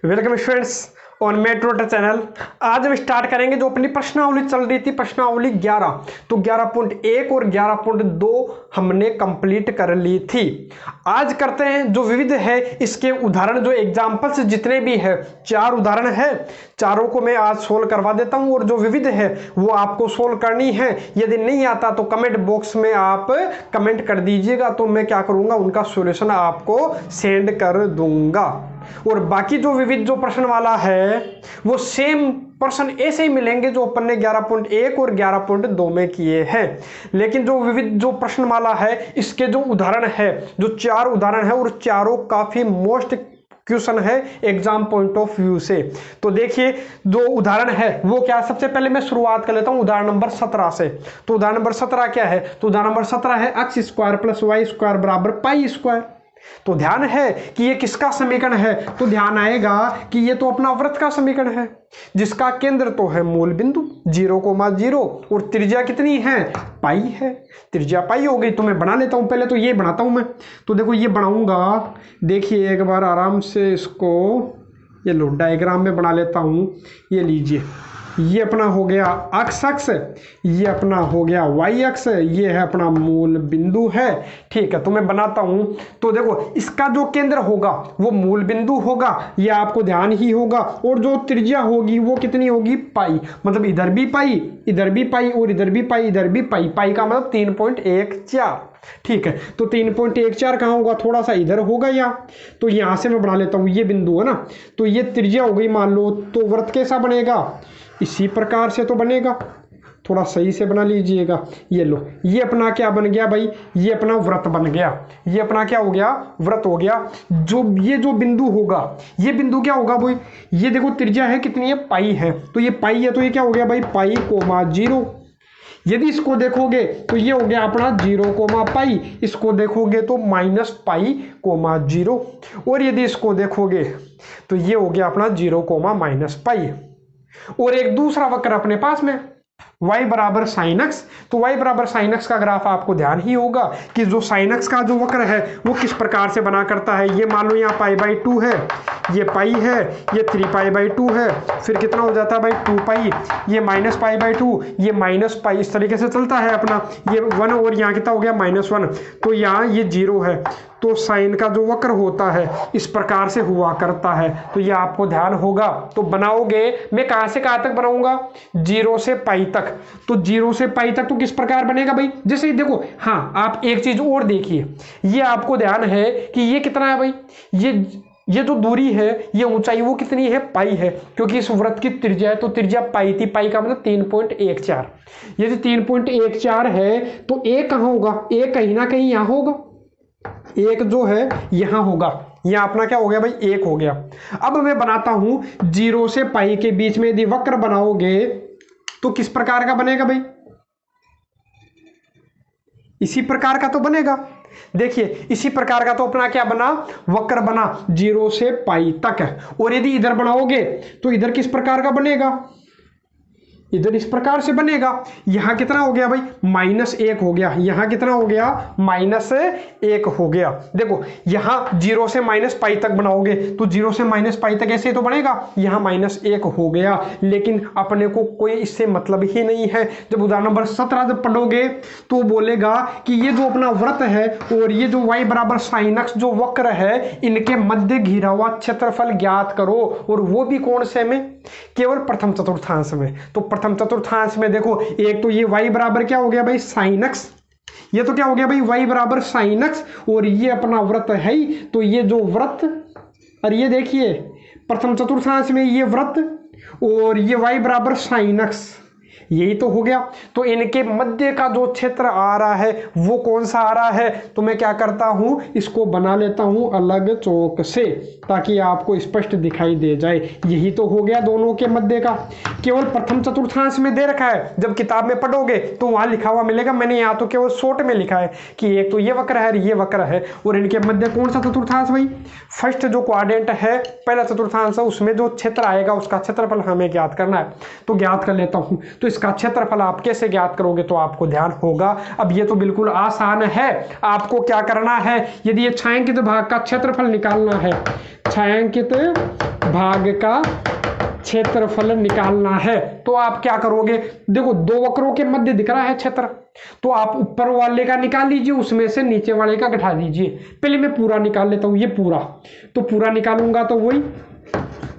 Welcome students on metro channel. आज हम start करेंगे जो अपनी प्रश्नावली चल रही थी, प्रश्नावली 11। तो 11.1 और 11.2 हमने कंप्लीट कर ली थी। आज करते हैं जो विविध है इसके उदाहरण, जो एग्जाम्पल्स जितने भी है, 4 उदाहरण है, चारों को मैं आज सोल्व करवा देता हूं और जो विविध है वो आपको सोल्व करनी है। यदि नहीं आता तो कमेंट बॉक्स में आप कमेंट कर दीजिएगा, तो मैं क्या करूंगा, उनका सॉल्यूशन आपको सेंड कर दूंगा। और बाकी जो विविध जो प्रश्न वाला है वो सेम प्रश्न ऐसे ही मिलेंगे जो अपन ने 11.1 और 11.2 में किए हैं। लेकिन जो विविध जो प्रश्न वाला है इसके जो उदाहरण है, जो 4 उदाहरण है, और चारों काफी मोस्ट क्वेश्चन है एग्जाम पॉइंट ऑफ व्यू से। तो देखिए जो उदाहरण है वो क्या, सबसे पहले मैं शुरुआत कर लेता हूं उदाहरण नंबर 17 से। तो उदाहरण नंबर 17 क्या है, तो उदाहरण नंबर 17 है x square plus Y square बराबर पाई स्क्वायर। तो ध्यान है कि ये किसका समीकरण है, तो ध्यान आएगा कि ये तो अपना वृत्त का समीकरण है जिसका केंद्र तो है मूल बिंदु 0,0 और त्रिज्या कितनी है, पाई है। त्रिज्या पाई हो गई। तो मैं बना लेता हूं, पहले तो ये बनाता हूं मैं। तो देखो ये बनाऊंगा, देखिए एक बार आराम से इसको ये लो डायग्राम में बना लेता हूं। ये लीजिए, ये अपना हो गया x अक्ष, ये अपना हो गया y अक्ष, ये है अपना मूल बिंदु है। ठीक है, तो मैं बनाता हूं। तो देखो इसका जो केंद्र होगा वो मूल बिंदु होगा, ये आपको ध्यान ही होगा। और जो त्रिज्या होगी वो कितनी होगी, पाई। मतलब इधर भी पाई, इधर भी पाई, और इधर भी पाई, इधर भी पाई। पाई का मतलब 3.14। ठीक है, तो 3.14 कहाँ होगा, थोड़ा सा इधर होगा यहाँ। तो यहाँ से मैं बना लेता हूँ, ये बिंदु है ना, तो ये त्रिज्या हो गई मान लो। तो वृत्त कैसा बनेगा, इसी प्रकार से तो बनेगा। थोड़ा सही से बना लीजिएगा। ये लो, ये अपना क्या बन गया भाई, ये अपना वृत्त बन गया। ये अपना क्या हो गया, वृत्त हो गया। जो ये जो बिंदु होगा, ये बिंदु क्या होगा भाई, ये देखो त्रिज्या है कितनी है, पाई है। तो ये पाई है, तो ये क्या हो गया भाई, पाई कोमा 0। यदि इसको देखोगे तो ये हो गया अपना 0, पाई। इसको देखोगे तो माइनस पाई कोमा 0। और यदि इसको देखोगे तो ये हो गया अपना 0, माइनस पाई। और एक दूसरा वक्र अपने पास में y बराबर साइन एक्स। तो y बराबर साइन एक्स का ग्राफ आपको ध्यान ही होगा कि जो साइन एक्स का जो वक्र है वो किस प्रकार से बना करता है। ये मान लो यहाँ π/2 है, ये पाई है, ये 3π/2 है, फिर कितना हो जाता है भाई 2 पाई, ये माइनस π/2, ये माइनस पाई, इस तरीके से चलता है अपना। ये 1 और यहाँ कितना हो गया -1, तो यहाँ ये 0 है। तो साइन का जो वक्र होता है इस प्रकार से हुआ करता है। तो ये आपको ध्यान होगा। तो बनाओगे, मैं कहां से कहां तक बनाऊंगा, 0 से पाई तक। तो 0 से पाई तक तो किस प्रकार बनेगा भाई, जैसे देखो, हाँ आप एक चीज और देखिए, ये आपको ध्यान है कि ये कितना है भाई, ये जो दूरी है, ये ऊंचाई वो कितनी है, पाई है, क्योंकि इस वृत्त की त्रिज्या है। तो त्रिज्या पाई थी, पाई का मतलब 3.14। यदि 3.14 है तो एक कहाँ होगा, एक कहीं ना कहीं यहाँ होगा, एक जो है यहां होगा। यहां अपना क्या हो गया भाई, 1 हो गया। अब मैं बनाता हूं 0 से पाई के बीच में यदि वक्र बनाओगे तो किस प्रकार का बनेगा भाई, इसी प्रकार का तो बनेगा। देखिए इसी प्रकार का तो अपना क्या बना, वक्र बना 0 से पाई तक। और यदि इधर बनाओगे तो इधर किस प्रकार का बनेगा, इधर इस प्रकार से बनेगा। यहां कितना हो गया भाई, -1 हो गया। यहां कितना हो गया, -1 हो गया। देखो यहां 0 से -पाई तक बनाओगे तो 0 से -पाई तक ऐसे तो बनेगा, यहां -1 हो गया। लेकिन अपने को कोई इससे मतलब ही नहीं है। जब उदाहरण नंबर 17 जब पढ़ोगे तो बोलेगा कि ये जो अपना वृत्त है और ये जो y बराबर साइन एक्स जो वक्र है, इनके मध्य घिरा हुआ क्षेत्रफल ज्ञात करो। और वो भी कौन से में, केवल प्रथम चतुर्थांश में। तो प्रथम चतुर्थांश में देखो, एक तो ये y बराबर क्या हो गया भाई, साइन एक्स। ये तो क्या हो गया भाई, y बराबर साइन एक्स, और ये अपना वृत्त है ही। तो ये जो वृत्त, और ये देखिए प्रथम चतुर्थांश में ये वृत्त और ये y बराबर साइन एक्स, यही तो हो गया। तो इनके मध्य का जो क्षेत्र आ रहा है वो कौन सा आ रहा है, तो मैं क्या करता हूं, इसको बना लेता हूं अलग चौक से ताकि आपको स्पष्ट दिखाई दे जाए। यही तो हो गया दोनों के मध्य का। केवल प्रथम चतुर्थांश में दे रखा है, जब किताब में पढ़ोगे तो वहां लिखा हुआ मिलेगा। मैंने यहाँ तो केवल शॉर्ट में लिखा है कि एक तो ये वक्र है, ये वक्र है, और इनके मध्य कौन सा चतुर्थांश भाई, फर्स्ट जो क्वाड्रेंट है, पहला चतुर्थांश है, उसमें जो क्षेत्र आएगा उसका क्षेत्रफल हमें ज्ञात करना है। तो ज्ञात कर लेता हूं। तो इसका क्षेत्रफल आप कैसे ज्ञात करोगे, तो आपको ध्यान होगा। अब ये तो बिल्कुल आसान है। आपको क्या करना है, यदि ये छायांकित भाग का क्षेत्रफल निकालना है, छायांकित भाग का क्षेत्रफल निकालना है। तो आप क्या करोगे, देखो दो वक्रों के मध्य दिख रहा है क्षेत्र, तो आप ऊपर वाले का निकाल लीजिए, उसमें से नीचे वाले का घटा दीजिए। पहले मैं पूरा निकाल लेता हूं, ये पूरा, तो पूरा निकालूंगा तो वही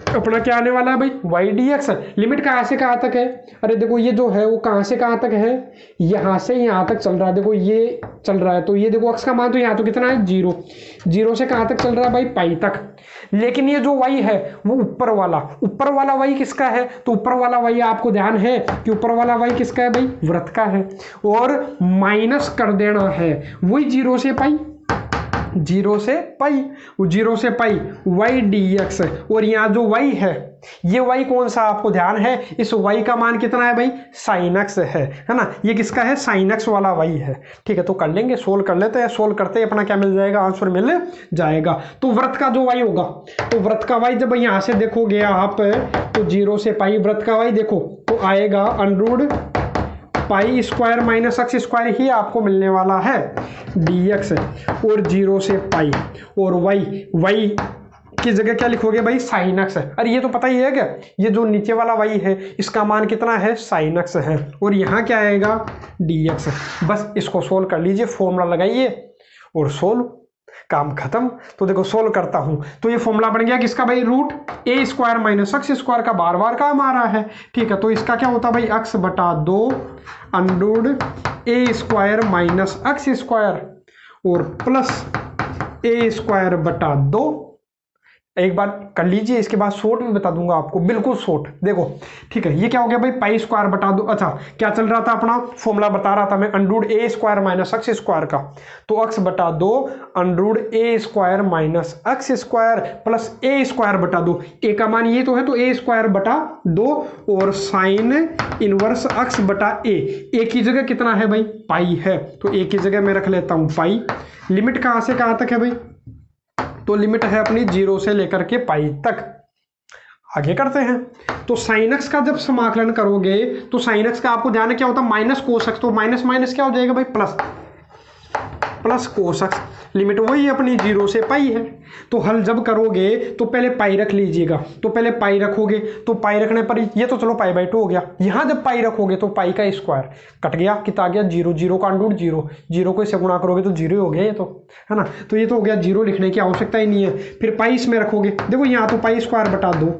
अपना क्या आने वाला है भाई, वाई डी एक्स। लिमिट कहाँ से कहाँ तक है, अरे देखो ये जो है वो कहाँ से कहाँ तक है, यहाँ से यहाँ तक चल रहा है, देखो ये चल रहा है, तो ये देखो x का मान तो यहाँ तो कितना है 0, 0 से कहाँ तक चल रहा है भाई, पाई तक। लेकिन ये जो y है वो ऊपर वाला y किसका है, तो ऊपर वाला y आपको ध्यान है कि ऊपर वाला y किसका है भाई, वृत्त का है, और माइनस कर देना है वही 0 से पाई, 0 से पाई, 0 से पाई वाई डी एक्स। और यहाँ जो y है, ये y कौन सा आपको ध्यान है, इस y का मान कितना है भाई, साइन एक्स है ना, ये किसका है, साइन एक्स वाला y है। ठीक है, तो कर लेंगे, सोल्व कर लेते हैं, सोल्व करते ही अपना क्या मिल जाएगा, आंसर मिल जाएगा। तो वृत्त का जो y होगा, तो वृत्त का y जब यहाँ से देखोगे आप, तो 0 से पाई वृत्त का y देखो तो आएगा under root pi square minus x square ही आपको मिलने वाला है डी एक्स, और 0 से पाई, और y की जगह क्या लिखोगे भाई, साइन एक्स है। अरे ये तो पता ही है क्या, ये जो नीचे वाला y है इसका मान कितना है, साइन एक्स है, और यहाँ क्या आएगा, डी एक्स। बस इसको सोल्व कर लीजिए, फॉर्मूला लगाइए और सोल्व, काम खत्म। तो देखो सोल्व करता हूं, तो ये फॉर्मूला बन गया किसका भाई, रूट ए स्क्वायर माइनस एक्स स्क्वायर का बार बार काम आ रहा है। ठीक है, तो इसका क्या होता है भाई, एक्स बटा 2 under root a square minus x square और प्लस ए स्क्वायर बटा 2। एक बार कर लीजिए, इसके बाद शॉर्ट में बता दूंगा आपको, बिल्कुल शॉर्ट। देखो ठीक है, ये क्या हो गया भाई, पाई स्क्वायर बटा 2। अच्छा क्या चल रहा था, अपना फॉर्मूला बता रहा था मैं, under root a square minus x square का, तो एक्स बटा 2 under root a square minus x square plus a square बटा 2। ए का मान ये तो है, तो ए स्क्वायर बटा 2 और साइन इनवर्स एक्स बटा ए की जगह कितना है भाई, पाई है, तो ए की जगह मैं रख लेता हूँ पाई। लिमिट कहाँ से कहाँ तक है भाई, तो लिमिट है अपनी 0 से लेकर के पाई तक। आगे करते हैं, तो साइन एक्स का जब समाकलन करोगे, तो साइन एक्स का आपको ध्यान है क्या होता है, माइनस कोस एक्स, तो माइनस माइनस क्या हो जाएगा भाई, प्लस कोस एक्स। लिमिट वही अपनी 0 से पाई है। तो हल जब करोगे तो पहले पाई रख लीजिएगा, तो पहले पाई रखोगे, तो पाई रखने पर ये तो चलो पाई बाई 2 हो गया, यहाँ जब पाई रखोगे तो पाई का स्क्वायर कट गया, कितना आ गया 0, 0 का अंडरूट 0, 0 को इससे गुणा करोगे तो 0 हो गया ये तो, है ना, तो ये तो हो गया 0, लिखने की आवश्यकता ही नहीं है। फिर पाई इसमें रखोगे, देखो यहाँ तो पाई स्क्वायर बटा 2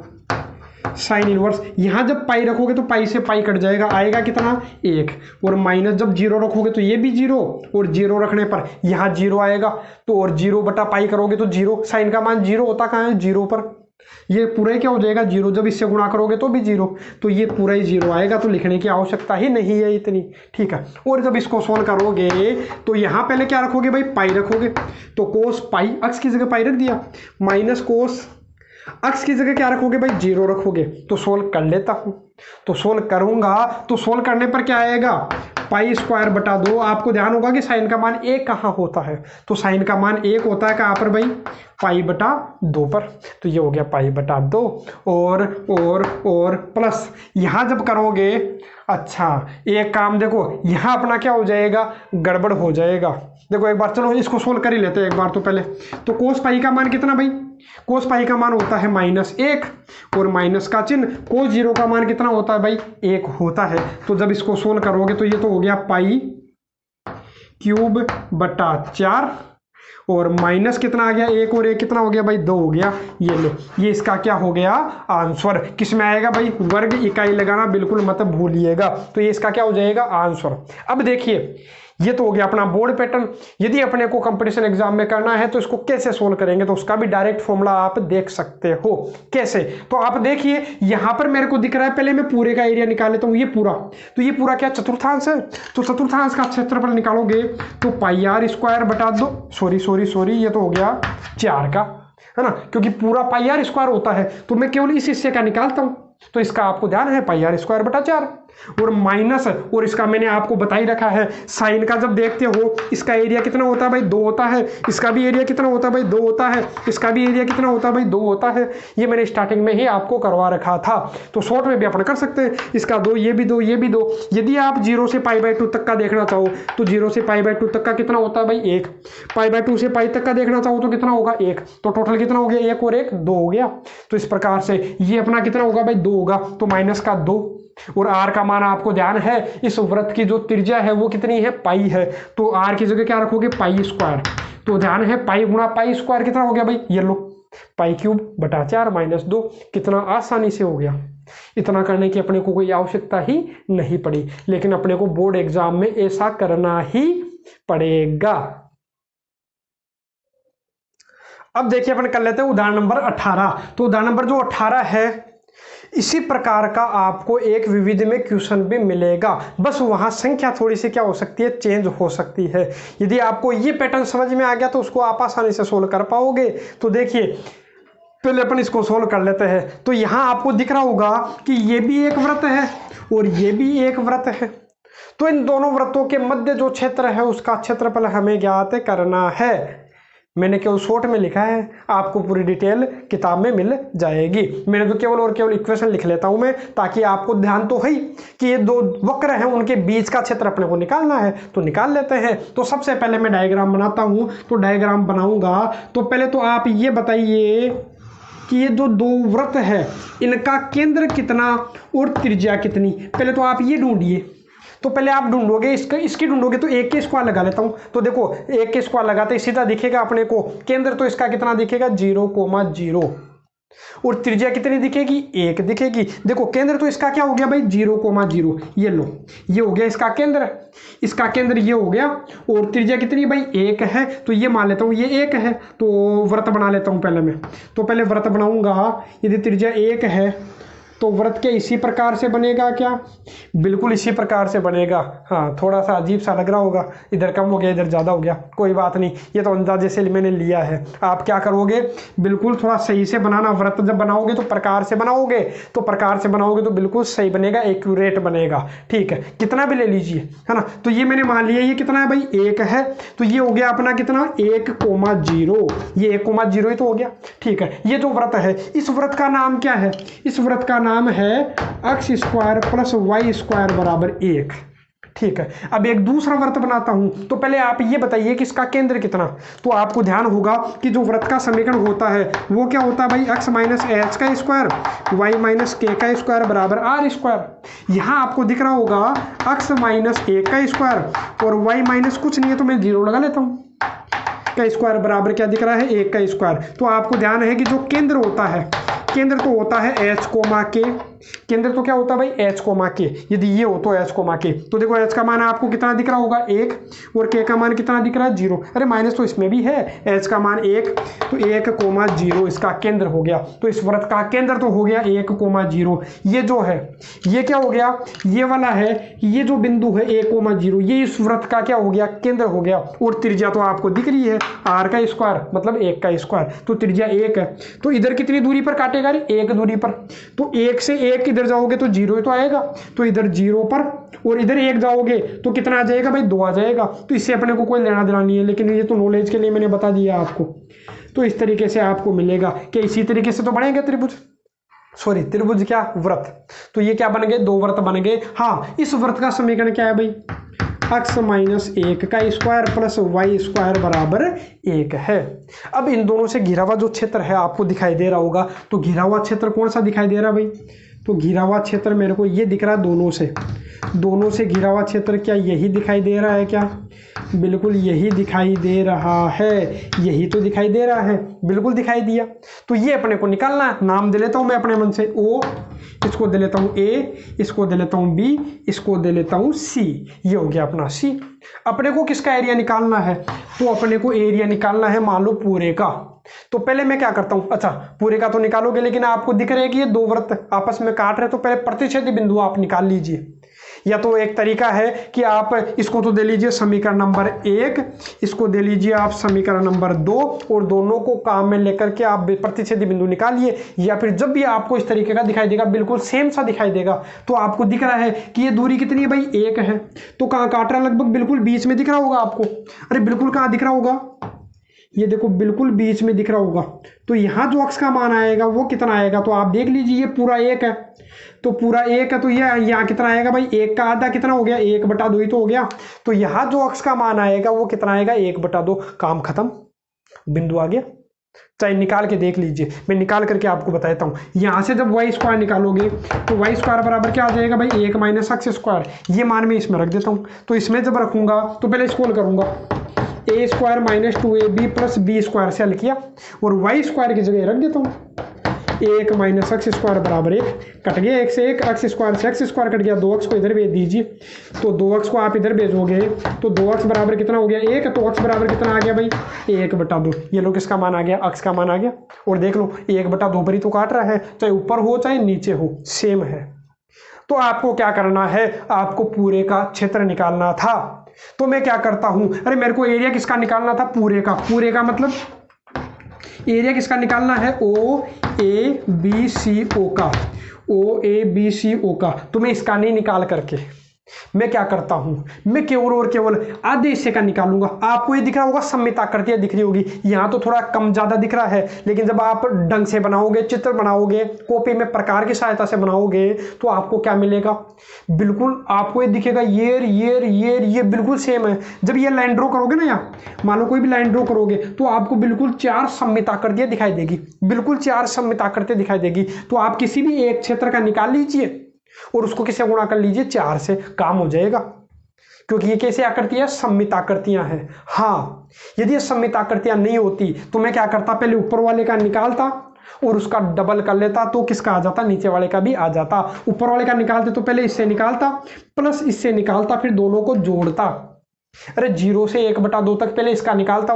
साइन इनवर्स, यहाँ जब पाई रखोगे तो पाई से पाई कट जाएगा, आएगा कितना 1, और माइनस जब 0 रखोगे तो ये भी 0, और 0 रखने पर यहाँ 0 आएगा, तो और 0 बटा पाई करोगे तो 0, साइन का मान 0 होता कहाँ है, 0 पर, ये पूरा ही क्या हो जाएगा 0, जब इससे गुणा करोगे तो भी 0, तो ये पूरा ही 0 आएगा, तो लिखने की आवश्यकता ही नहीं है इतनी। ठीक है, और जब इसको सोल्व करोगे तो यहाँ पहले क्या रखोगे भाई, पाई रखोगे, तो कोस पाई एक्स की जगह पाई रख दिया, माइनस कोस एक्स की जगह क्या रखोगे भाई, 0 रखोगे। तो सोल्व कर लेता हूं, तो सोल्व करूंगा, तो सोल्व करने पर क्या आएगा, पाई स्क्वायर बटा 2। आपको ध्यान होगा कि साइन का मान 1 कहाँ होता है, तो साइन का मान 1 होता है कहाँ पर भाई, पाई बटा 2 पर, तो ये हो गया पाई बटा 2 और प्लस यहाँ जब करोगे, अच्छा एक काम देखो, यहाँ अपना क्या हो जाएगा, गड़बड़ हो जाएगा। देखो एक बार चलो इसको सोल्व कर ही लेते हैं एक बार, तो पहले तो कोस पाई का मान कितना भाई, कोस पाई का मान होता है -1, और माइनस का चिन्ह, कोस 0 का मान कितना होता है भाई, 1 होता है। तो जब इसको सोल्व करोगे तो ये तो हो गया पाई क्यूब बटा 4, और माइनस कितना आ गया, 1 और 1 कितना हो गया भाई, 2 हो गया। ये लो, ये इसका क्या हो गया आंसर, किस में आएगा भाई, वर्ग इकाई लगाना बिल्कुल मत भूलिएगा, तो ये इसका क्या हो जाएगा आंसर। अब देखिए ये तो हो गया अपना बोर्ड पैटर्न। यदि अपने को कंपटीशन एग्जाम में करना है तो इसको कैसे सोल्व करेंगे, तो उसका भी डायरेक्ट फॉर्मूला आप देख सकते हो। कैसे, तो आप देखिए यहाँ पर मेरे को दिख रहा है, पहले मैं पूरे का एरिया निकाल लेता हूँ, ये पूरा, तो ये पूरा क्या चतुर्थांश है, तो चतुर्थांश का क्षेत्रफल निकालोगे तो पाई आर स्क्वायर बटा 2, सॉरी ये तो हो गया 4 का, है ना, क्योंकि पूरा पाई आर स्क्वायर होता है, तो मैं केवल इस हिस्से का निकालता हूँ, तो इसका आपको ध्यान है पाई आर स्क्वायर बटा 4। और माइनस, और इसका मैंने आपको बता ही रखा है साइन का जब देखते हो इसका एरिया कितना होता है भाई 2 होता है, इसका भी एरिया कितना होता है भाई 2 होता है, इसका भी एरिया कितना होता है भाई 2 होता है। ये मैंने स्टार्टिंग में ही आपको करवा रखा था, तो शॉर्ट में भी अपन कर सकते हैं। इसका 2, ये भी 2, ये भी 2। यदि आप 0 से π/2 तक का देखना चाहो तो 0 से π/2 तक का कितना होता है भाई 1, π/2 से π तक का देखना चाहो तो कितना होगा 1, तो टोटल कितना हो गया 1 और 1 2 हो गया। तो इस प्रकार से ये अपना कितना होगा भाई 2 होगा, तो माइनस का 2, और r का मान आपको ध्यान है इस वृत्त की जो त्रिज्या है वो कितनी है पाई है, तो r की जगह क्या रखोगे π², तो ध्यान है पाई गुणा π² कितना हो गया भाई ये लो π³ - 2, कितना आसानी से हो गया। इतना करने की अपने को कोई आवश्यकता ही नहीं पड़ी, लेकिन अपने को बोर्ड एग्जाम में ऐसा करना ही पड़ेगा। अब देखिए अपन कर लेते हैं उदाहरण नंबर 18। तो उदाहरण नंबर जो 18 है इसी प्रकार का आपको एक विविध में क्वेश्चन भी मिलेगा, बस वहां संख्या थोड़ी सी क्या हो सकती है चेंज हो सकती है। यदि आपको ये पैटर्न समझ में आ गया तो उसको आप आसानी से सोल्व कर पाओगे। तो देखिए पहले अपन इसको सोल्व कर लेते हैं। तो यहां आपको दिख रहा होगा कि ये भी एक वृत्त है और ये भी एक वृत्त है, तो इन दोनों वृत्तों के मध्य जो क्षेत्र है उसका क्षेत्रफल हमें ज्ञात करना है। मैंने केवल शॉर्ट में लिखा है, आपको पूरी डिटेल किताब में मिल जाएगी। मैंने तो केवल और केवल इक्वेशन लिख लेता हूं मैं, ताकि आपको ध्यान तो है कि ये 2 वक्र हैं उनके बीच का क्षेत्र अपने को निकालना है, तो निकाल लेते हैं। तो सबसे पहले मैं डायग्राम बनाता हूं, तो डायग्राम बनाऊंगा तो पहले तो आप ये बताइए कि ये जो 2 वृत्त है इनका केंद्र कितना और त्रिज्या कितनी, पहले तो आप ये ढूंढिए। तो पहले आप ढूंढोगे इसकी ढूंढोगे तो 1 के स्क्वायर लगा लेता हूं। तो देखो 1 के स्क्वायर लगाते सीधा दिखेगा अपने को केंद्र, तो इसका कितना दिखेगा 0,0, और त्रिज्या कितनी दिखेगी 1 दिखेगी। देखो केंद्र तो इसका क्या हो गया भाई 0,0, ये लो ये हो गया इसका केंद्र ये हो गया, और त्रिज्या कितनी भाई 1 है, तो ये मान लेता हूँ ये 1 है। तो वृत्त बना लेता हूँ पहले मैं, तो पहले वृत्त बनाऊंगा। यदि त्रिज्या 1 है तो वृत्त क्या इसी प्रकार से बनेगा क्या, बिल्कुल इसी प्रकार से बनेगा। हाँ थोड़ा सा अजीब सा लग रहा होगा, इधर कम हो गया इधर ज़्यादा हो गया, कोई बात नहीं, ये तो अंदाजे से मैंने लिया है। आप क्या करोगे बिल्कुल थोड़ा सही से बनाना, वृत्त जब बनाओगे तो प्रकार से बनाओगे, तो प्रकार से बनाओगे तो बिल्कुल सही बनेगा, एक्यूरेट बनेगा। ठीक है, कितना भी ले लीजिए है ना। तो ये मैंने मान लिया ये कितना है भाई 1 है, तो ये हो गया अपना कितना 1,0, ये 1,0 ही तो हो गया। ठीक है, ये जो वृत्त है इस वृत्त का नाम क्या है, इस वृत्त का नाम है x² + y² बराबर 1। ठीक है, अब एक दूसरा वृत्त बनाता हूं। तो पहले आप ये बताइए कि इसका केंद्र कितना। तो आपको ध्यान होगा कि जो वृत्त का समीकरण होता है वो क्या होता है भाई x - h² y - k² बराबर r²। यहां आपको दिख रहा होगा x - 1² और y कुछ नहीं है तो मैं 0 लगा लेता हूं। का स्क्वायर बराबर क्या दिख रहा है 1²। तो आपको ध्यान है कि जो केंद्र होता है, केंद्र तो होता है h, k, केंद्र तो क्या होता है भाई h, k। यदि ये हो तो h, k। तो देखो h का मान आपको कितना दिख रहा होगा 1 और k का मान कितना दिख रहा है 0। अरे माइनस तो इसमें भी है, h का मान 1 तो 1,0 इसका केंद्र हो गया। तो इस वृत्त का केंद्र तो हो गया 1,0। ये जो है ये क्या हो गया, ये वाला है, ये जो बिंदु है 1,0 ये इस वृत्त का क्या हो गया केंद्र हो गया। और त्रिज्या तो आपको दिख रही है r² मतलब 1², तो त्रिज्या 1 है। तो इधर कितनी दूरी पर काटेगा 1 दूरी पर, तो 1 से 1 इधर जाओगे तो 0 ही तो आएगा, तो इधर 0 पर, और इधर 1 जाओगे तो कितना आ जाएगा भाई 2 आ जाएगा। तो इससे अपने को कोई लेना देना नहीं है, लेकिन ये तो नॉलेज के लिए मैंने बता दिया आपको। तो इस तरीके से आपको मिलेगा कि इसी तरीके से तो बनेंगे त्रिभुज क्या वृत्त। तो ये क्या बन गए 2 वृत्त बन गए। हाँ, इस वृत्त का समीकरण क्या है भाई x - 1² + y² बराबर 1 है। अब इन दोनों से घिरा हुआ जो क्षेत्र है आपको दिखाई दे रहा होगा, तो घिरा हुआ क्षेत्र कौन सा दिखाई दे रहा है भाई, तो घिरा हुआ क्षेत्र मेरे को ये दिख रहा है दोनों से घिरा हुआ क्षेत्र क्या यही दिखाई दे रहा है क्या, बिल्कुल यही दिखाई दे रहा है, यही तो दिखाई दे रहा है, बिल्कुल दिखाई दिया। तो ये अपने को निकालना है, नाम दे लेता हूं मैं अपने मन से O, इसको दे लेता हूं A, इसको दे लेता हूं B, इसको दे लेता हूं C, ये हो गया अपना C। अपने को किसका एरिया निकालना है, तो अपने को एरिया निकालना है मान लो पूरे का। तो पहले मैं क्या करता हूं, अच्छा पूरे का तो निकालोगे लेकिन आपको दिख रहा है कि ये 2 वृत्त आपस में काट रहे, तो पहले प्रतिच्छेदी बिंदु आप निकाल लीजिए। या तो एक तरीका है कि आप इसको तो दे लीजिए समीकरण नंबर 1, इसको दे लीजिए आप समीकरण नंबर 2, और दोनों को काम में लेकर के आप प्रतिच्छेदी बिंदु निकालिए। या फिर जब भी आपको इस तरीके का दिखाई देगा, बिल्कुल सेम सा दिखाई देगा, तो आपको दिख रहा है कि ये दूरी कितनी है भाई, 1 है, तो कहाँ काट रहा है, लगभग बिल्कुल बीच में दिख रहा होगा आपको। अरे बिल्कुल कहाँ दिख रहा होगा, ये देखो बिल्कुल बीच में दिख रहा होगा। तो यहाँ जो अक्स का मान आएगा वो कितना आएगा, तो आप देख लीजिए ये पूरा 1 है, तो पूरा 1 है, तो ये यहाँ कितना आएगा भाई, 1 का आधा कितना हो गया, 1/2 ही तो हो गया। तो यहाँ जो अक्स का मान आएगा वो कितना आएगा, 1/2। काम खत्म, बिंदु आ गया। चाहे निकाल के देख लीजिए, मैं निकाल करके आपको बताता हूँ। यहाँ से जब वाई स्क्वायर निकालोगे तो वाई स्क्वायर बराबर क्या आ जाएगा भाई, 1 - x स्क्वायर। ये मान मैं इसमें रख देता हूँ, तो इसमें जब रखूंगा तो पहले इसको हल करूंगा, a² - 2ab + b स्क्वायर से हल किया, और वाई स्क्वायर की जगह रख देता हूँ, 1 - x स्क्वायर बराबर 1, कट गया 1 से 1, x स्क्वायर से x स्क्वायर कट गया, 2x को इधर भेज दीजिए, तो 2x को आप इधर भेजोगे तो 2x बराबर कितना हो गया, 1, तो x बराबर कितना आ गया भाई, 1/2। ये लो किसका मान आ गया, x का मान आ गया। और देख लो 1/2 पर ही तो काट रहा है, चाहे ऊपर हो चाहे नीचे हो, सेम है। तो आपको क्या करना है, आपको पूरे का क्षेत्र निकालना था। तो मैं क्या करता हूं, अरे मेरे को एरिया किसका निकालना था, पूरे का मतलब एरिया किसका निकालना है, OABCO का, OABCO का। तो मैं इसका नहीं निकाल करके मैं क्या करता हूं, मैं केवल और केवल आधे हिस्से का निकालूंगा। आपको ये दिख रहा होगा, सममित आकृतियां दिख रही होगी, यहाँ तो थोड़ा कम ज्यादा दिख रहा है, लेकिन जब आप ढंग से बनाओगे, चित्र बनाओगे, कॉपी में प्रकार की सहायता से बनाओगे, तो आपको क्या मिलेगा, बिल्कुल आपको ये दिखेगा, ये बिल्कुल सेम है। जब ये लाइन ड्रॉ करोगे ना, यहाँ मान लो कोई भी लाइन ड्रॉ करोगे, तो आपको बिल्कुल 4 सममित आकृतियां दिखाई देगी, बिल्कुल 4 सममित आकृतियां दिखाई देगी। तो आप किसी भी एक क्षेत्र का निकाल लीजिए और उसको किससे गुणा कर लीजिए, 4 से, काम हो जाएगा। क्योंकि ये कैसे आकृतियां, सममित आकृतियां हैं। हाँ, यदि ये सममित आकृतियां नहीं होती तो मैं क्या करता, पहले ऊपर वाले का निकालता और उसका डबल कर लेता, तो किसका आ जाता, नीचे वाले का भी आ जाता। ऊपर वाले का निकालते तो पहले इससे निकालता प्लस इससे निकालता, फिर दोनों को जोड़ता। अरे 0 से 1/2 तक पहले इसका निकालता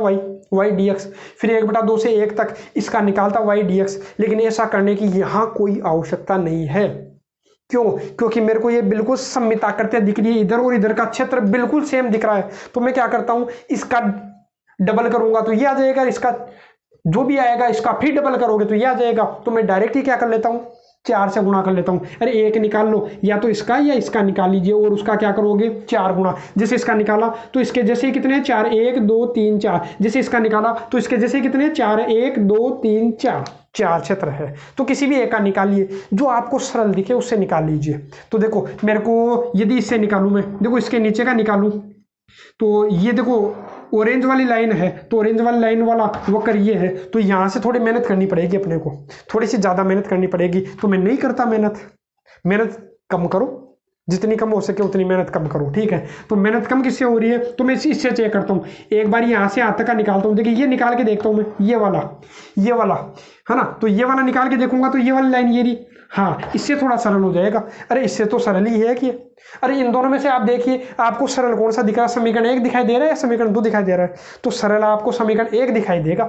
y dx, फिर 1/2 से 1 तक इसका निकालता y dx। लेकिन ऐसा करने की यहाँ कोई आवश्यकता नहीं है। क्यों, क्योंकि मेरे को ये बिल्कुल सममित आकृतियां दिख रही है, इधर और इधर का क्षेत्र बिल्कुल सेम दिख रहा है। तो मैं क्या करता हूं, इसका डबल करूंगा तो ये आ जाएगा, इसका जो भी आएगा इसका फिर डबल करोगे तो ये आ जाएगा। तो मैं डायरेक्ट ही क्या कर लेता हूं, 4 से गुणा कर लेता हूं। अरे 1 निकाल लो, या तो इसका या इसका निकाल लीजिए, और उसका क्या करोगे, 4 गुणा। जैसे इसका निकाला तो इसके जैसे कितने, 4, 1 2 3 4। जैसे इसका निकाला तो इसके जैसे कितने, 4, 1 2 3 4, 4 क्षेत्र है। तो किसी भी एक का निकालिए, जो आपको सरल दिखे उससे निकाल लीजिए। तो देखो मेरे को यदि इससे निकालूं, मैं देखो इसके नीचे का निकालूं, तो ये देखो ऑरेंज वाली लाइन है, तो ऑरेंज वाली लाइन वाला वक्र ये है, तो यहाँ से थोड़ी मेहनत करनी पड़ेगी अपने को, थोड़ी सी ज़्यादा मेहनत करनी पड़ेगी। तो मैं नहीं करता मेहनत कम करो, जितनी कम हो सके उतनी मेहनत कम करो, ठीक है। तो मेहनत कम किससे हो रही है, तो मैं इससे चेक करता हूँ। एक बार यहाँ से यहाँ तक का निकालता हूँ, देखिए ये निकाल के देखता हूँ मैं, ये वाला है ना, तो ये वाला निकाल के देखूंगा तो ये वाली लाइन ये रही, हाँ इससे थोड़ा सरल हो जाएगा। अरे इससे तो सरल ही है कि, अरे इन दोनों में से आप देखिए आपको सरल कौन सा दिख रहा है, समीकरण 1 दिखाई दे रहा है या समीकरण 2 दिखाई दे रहा है, तो सरल आपको समीकरण 1 दिखाई देगा।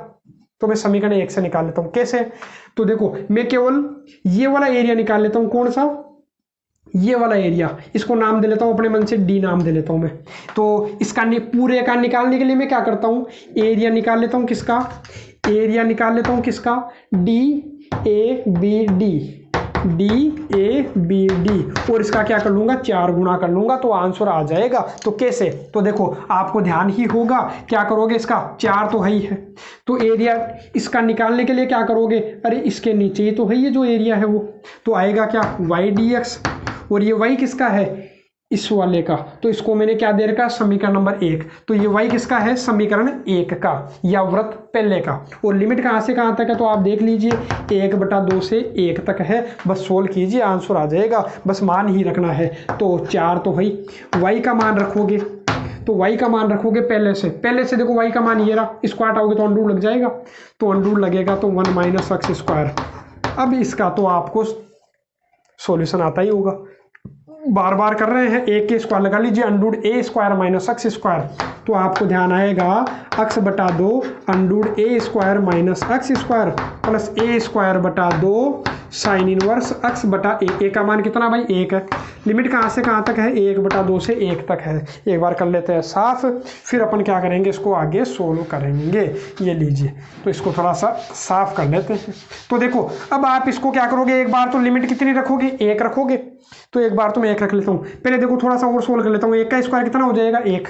तो मैं समीकरण 1 से निकाल लेता हूँ, कैसे, तो देखो मैं केवल ये वाला एरिया निकाल लेता हूँ, कौन सा, ये वाला एरिया, इसको नाम दे लेता हूँ अपने मन से, डी नाम दे लेता हूँ मैं। तो इसका पूरे का निकालने के लिए मैं क्या करता हूँ, एरिया निकाल लेता हूँ, किसका, एरिया निकाल लेता हूँ किसका, DABD, और इसका क्या कर लूंगा, 4 गुणा कर लूंगा, तो आंसर आ जाएगा। तो कैसे, तो देखो आपको ध्यान ही होगा, क्या करोगे, इसका 4 तो है ही है, तो एरिया इसका निकालने के लिए क्या करोगे, अरे इसके नीचे ही तो है ये जो एरिया है वो, तो आएगा क्या, y dx, और ये y किसका है, इस वाले का, तो इसको मैंने क्या दे रखा, समीकरण नंबर 1। तो ये y किसका है, समीकरण 1 का, या व्रत पहले का। और लिमिट कहाँ से कहाँ तक है, तो आप देख लीजिए 1/2 से 1 तक है, बस सोल्व कीजिए आंसर आ जाएगा, बस मान ही रखना है। तो 4 तो है, y का मान रखोगे, तो y का मान रखोगे पहले से देखो y का मान ये रहा, इसको हटाओगे तो अंडर लग जाएगा, तो अंडर लगेगा तो 1 - x स्क्वायर। अब इसका तो आपको सॉल्यूशन आता ही होगा, बार बार कर रहे हैं, एक के स्क्वायर लगा लीजिए, अंडर a² - x स्क्वायर, तो आपको ध्यान आएगा x/2 under a² - x square plus a² 2 sine inverse x बटा ए का मान कितना भाई 1 है। लिमिट कहाँ से कहाँ तक है 1/2 से 1 तक है। एक बार कर लेते हैं साफ, फिर अपन क्या करेंगे इसको आगे सोल्व करेंगे। ये लीजिए, तो इसको थोड़ा सा साफ कर लेते हैं। तो देखो अब आप इसको क्या करोगे, एक बार तो लिमिट कितनी रखोगे 1 रखोगे, तो एक बार तो मैं 1 रख लेता हूँ। पहले देखो थोड़ा सा और सोल्व कर लेता हूँ। 1 का स्क्वायर कितना हो जाएगा 1,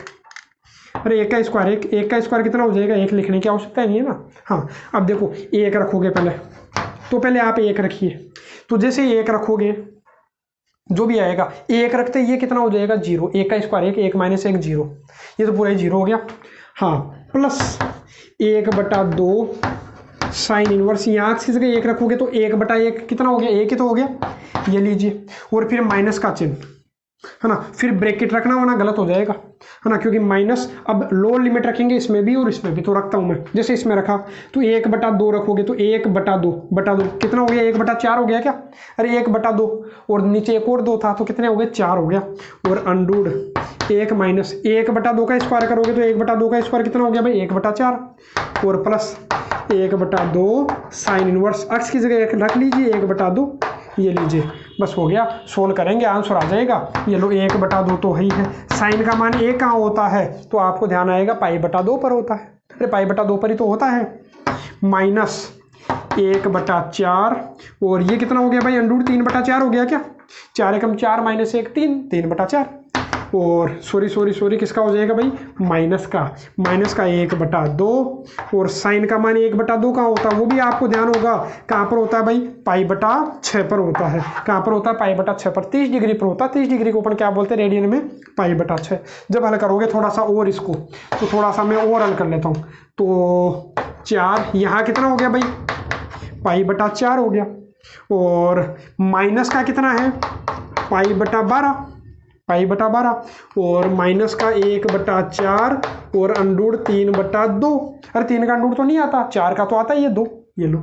अरे 1 का स्क्वायर 1 का स्क्वायर कितना हो जाएगा 1 लिखने की आवश्यकता नहीं है ना। हाँ अब देखो 1 रखोगे पहले, तो पहले आप 1 रखिए, तो जैसे 1 रखोगे जो भी आएगा 1 रखते ये कितना हो जाएगा 0। 1 का स्क्वायर 1 माइनस 1 0, ये तो पूरा ही 0 हो गया। हाँ प्लस 1/2 साइन इनवर्स, यहाँ की जगह 1 रखोगे तो 1/1 कितना हो गया 1 ही तो हो गया, ये लीजिए। और फिर माइनस का चिन्ह है ना, फिर ब्रैकेट रखना वरना गलत हो जाएगा है ना, क्योंकि माइनस अब लोअर लिमिट रखेंगे इसमें भी और इसमें भी, तो रखता हूं मैं। जैसे इसमें रखा तो 1/2 रखोगे तो 1/2 कितना हो गया 1/4 हो गया क्या, अरे 1/2 और नीचे एक और 2 था तो कितने हो गए 4 हो गया। और अंडूड 1 माइनस 1/2 का स्क्वायर करोगे तो 1/2 का स्क्वायर कितना हो गया भाई 1/4 और प्लस 1/2 साइन इनवर्स x की जगह रख लीजिए 1/2, ये लीजिए बस हो गया। सोल्व करेंगे आंसर आ जाएगा। ये लो 1/2 तो ही है, साइन का मान 1 कहाँ होता है तो आपको ध्यान आएगा π/2 पर होता है, अरे π/2 पर ही तो होता है। माइनस 1/4 और ये कितना हो गया भाई अंडूड 3/4 हो गया क्या, 4 एकम 4 माइनस 1 3 3/4 और सॉरी किसका हो जाएगा भाई माइनस का 1/2 और साइन का मान 1/2 कहाँ होता है वो भी आपको ध्यान होगा, कहाँ पर होता है भाई π/6 पर होता है। कहाँ पर होता है π/6 पर, 30 डिग्री पर होता है। 30 डिग्री को अपन क्या बोलते हैं रेडियन में π/6। जब हल करोगे थोड़ा सा और इसको, तो थोड़ा सा मैं और हल कर लेता हूँ। तो 4 यहाँ कितना हो गया भाई π/4 हो गया और माइनस का कितना है π/12 और माइनस का 1/4 और अंडूड 3/2, अरे 3 का अंडूड तो नहीं आता, 4 का तो आता है, ये 2, ये लो।